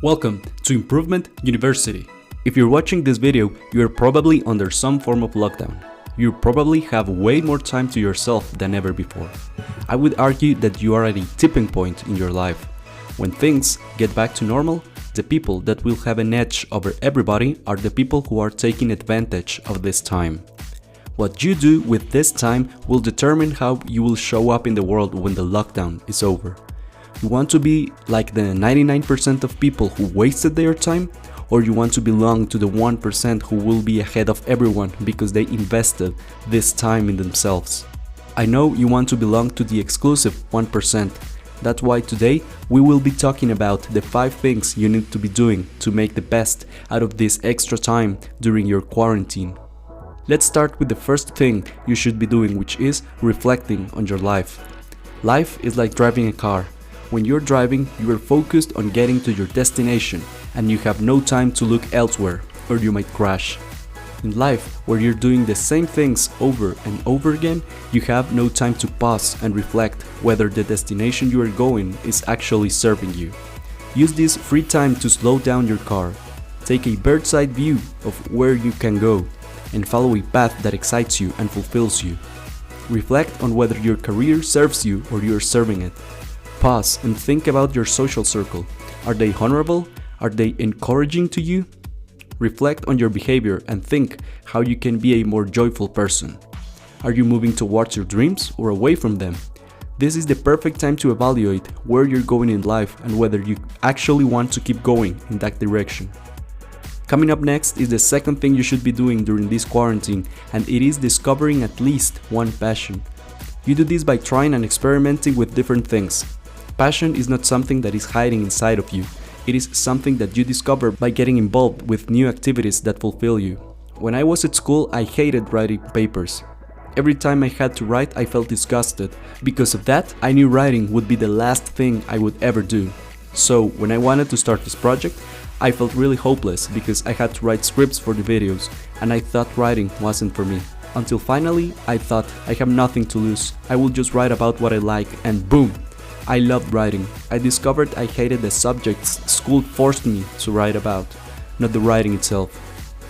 Welcome to Improvement University. If you're watching this video, you're probably under some form of lockdown. You probably have way more time to yourself than ever before. I would argue that you are at a tipping point in your life. When things get back to normal, the people that will have an edge over everybody are the people who are taking advantage of this time. What you do with this time will determine how you will show up in the world when the lockdown is over. You want to be like the 99% of people who wasted their time, or you want to belong to the 1% who will be ahead of everyone because they invested this time in themselves? I know you want to belong to the exclusive 1%. That's why today we will be talking about the 5 things you need to be doing to make the best out of this extra time during your quarantine. Let's start with the first thing you should be doing, which is reflecting on your life. Life is like driving a car. When you're driving, you are focused on getting to your destination and you have no time to look elsewhere, or you might crash. In life, where you're doing the same things over and over again, you have no time to pause and reflect whether the destination you are going is actually serving you. Use this free time to slow down your car. Take a bird's eye view of where you can go and follow a path that excites you and fulfills you. Reflect on whether your career serves you or you're serving it. Pause and think about your social circle. Are they honorable? Are they encouraging to you? Reflect on your behavior and think how you can be a more joyful person. Are you moving towards your dreams or away from them? This is the perfect time to evaluate where you're going in life and whether you actually want to keep going in that direction. Coming up next is the second thing you should be doing during this quarantine, and it is discovering at least one passion. You do this by trying and experimenting with different things. Passion is not something that is hiding inside of you. It is something that you discover by getting involved with new activities that fulfill you. When I was at school, I hated writing papers. Every time I had to write, I felt disgusted. Because of that, I knew writing would be the last thing I would ever do. So, when I wanted to start this project, I felt really hopeless because I had to write scripts for the videos, and I thought writing wasn't for me. Until finally, I thought, I have nothing to lose. I will just write about what I like, and boom! I loved writing. I discovered I hated the subjects school forced me to write about, not the writing itself.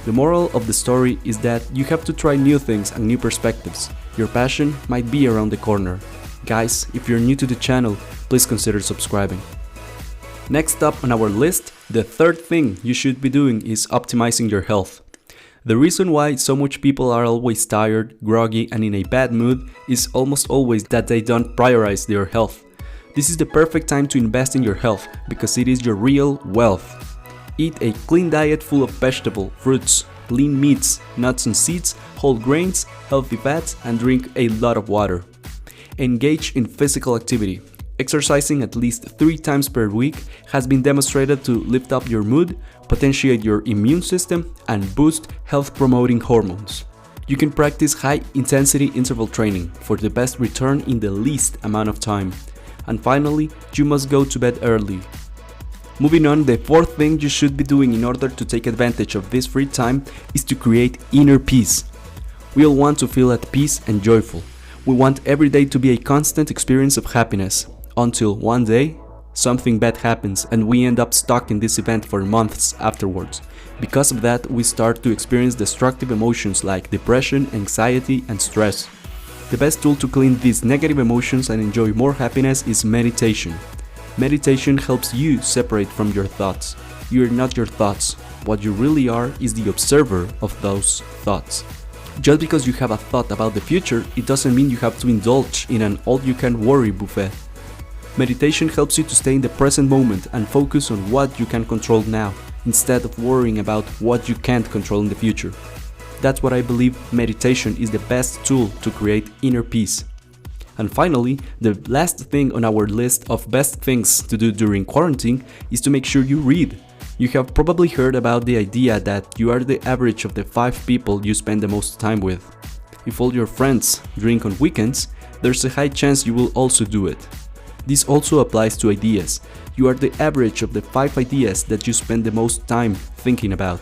The moral of the story is that you have to try new things and new perspectives. Your passion might be around the corner. Guys, if you're new to the channel, please consider subscribing. Next up on our list, the third thing you should be doing is optimizing your health. The reason why so much people are always tired, groggy, and in a bad mood is almost always that they don't prioritize their health. This is the perfect time to invest in your health because it is your real wealth. Eat a clean diet full of vegetable, fruits, lean meats, nuts and seeds, whole grains, healthy fats, and drink a lot of water. Engage in physical activity. Exercising at least 3 times per week has been demonstrated to lift up your mood, potentiate your immune system, and boost health-promoting hormones. You can practice high-intensity interval training for the best return in the least amount of time. And finally, you must go to bed early. Moving on, the fourth thing you should be doing in order to take advantage of this free time is to create inner peace. We all want to feel at peace and joyful. We want every day to be a constant experience of happiness. Until one day, something bad happens and we end up stuck in this event for months afterwards. Because of that, we start to experience destructive emotions like depression, anxiety, and stress. The best tool to clean these negative emotions and enjoy more happiness is meditation. Meditation helps you separate from your thoughts. You are not your thoughts. What you really are is the observer of those thoughts. Just because you have a thought about the future, it doesn't mean you have to indulge in an all-you-can-worry buffet. Meditation helps you to stay in the present moment and focus on what you can control now, instead of worrying about what you can't control in the future. That's what I believe meditation is the best tool to create inner peace. And finally, the last thing on our list of best things to do during quarantine is to make sure you read. You have probably heard about the idea that you are the average of the 5 people you spend the most time with. If all your friends drink on weekends, there's a high chance you will also do it. This also applies to ideas. You are the average of the 5 ideas that you spend the most time thinking about.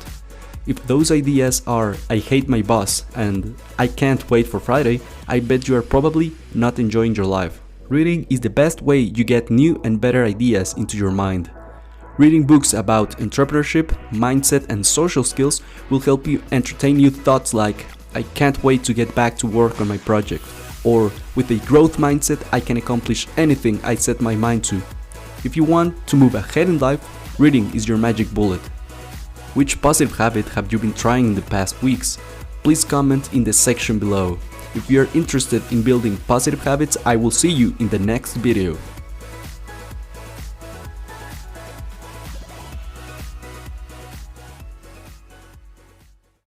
If those ideas are I hate my boss and I can't wait for Friday, I bet you are probably not enjoying your life. Reading is the best way you get new and better ideas into your mind. Reading books about entrepreneurship, mindset, and social skills will help you entertain you thoughts like, I can't wait to get back to work on my project, or with a growth mindset, I can accomplish anything I set my mind to. If you want to move ahead in life, reading is your magic bullet. Which positive habit have you been trying in the past weeks? Please comment in the section below. If you are interested in building positive habits, I will see you in the next video.